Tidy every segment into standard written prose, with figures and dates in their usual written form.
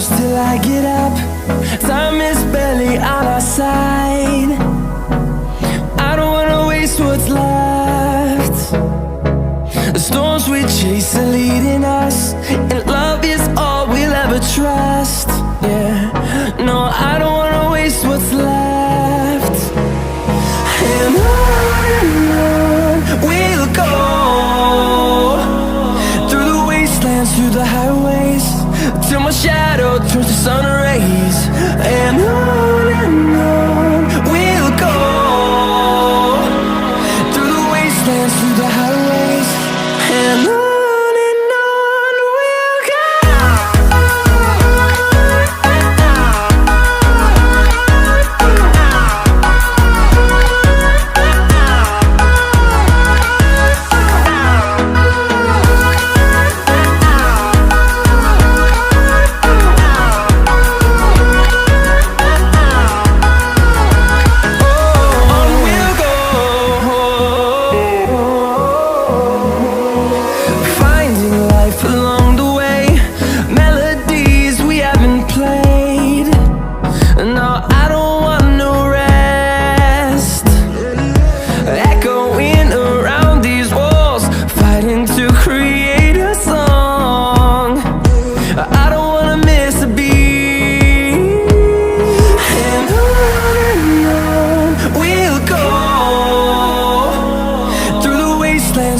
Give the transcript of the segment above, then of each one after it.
close till I get up. Time is barely on our side. I don't wanna waste what's left. The storms we chase are leading us, and love is all we'll ever trust. Yeah, no, I don't wanna waste what's left. And on we'll go, through the wastelands, through the highways, till my shadow turns to sun rays. And on we'll go, through the wastelands, through the highways, and on.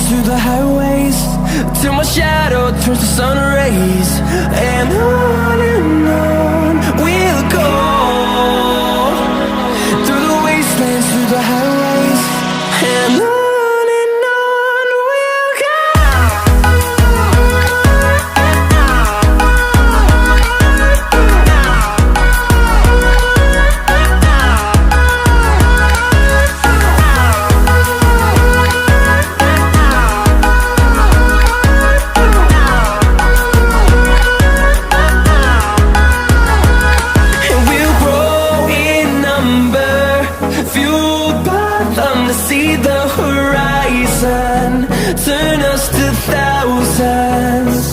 Through the highways, till my shadow turns to sun rays. And on we'll go, through the wastelands, through the highways, and on. See the horizon, turn us to thousands,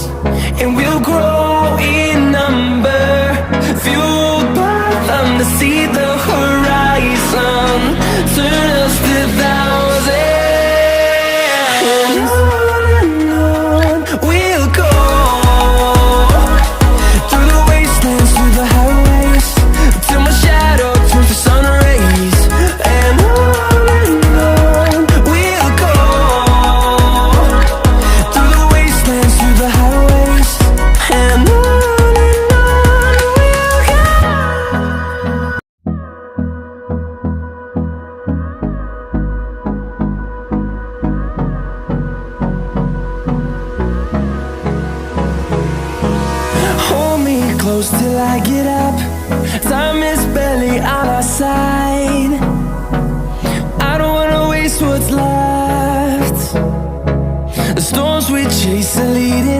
and we'll grow in number, fueled by them to see the horizon, turn us to thousands. And on we'll go, through the wastelands, through the highways, till my shadow turns to sun rays. And close till I get up. Time is barely on our side. I don't wanna waste what's left. The storms we chase are leading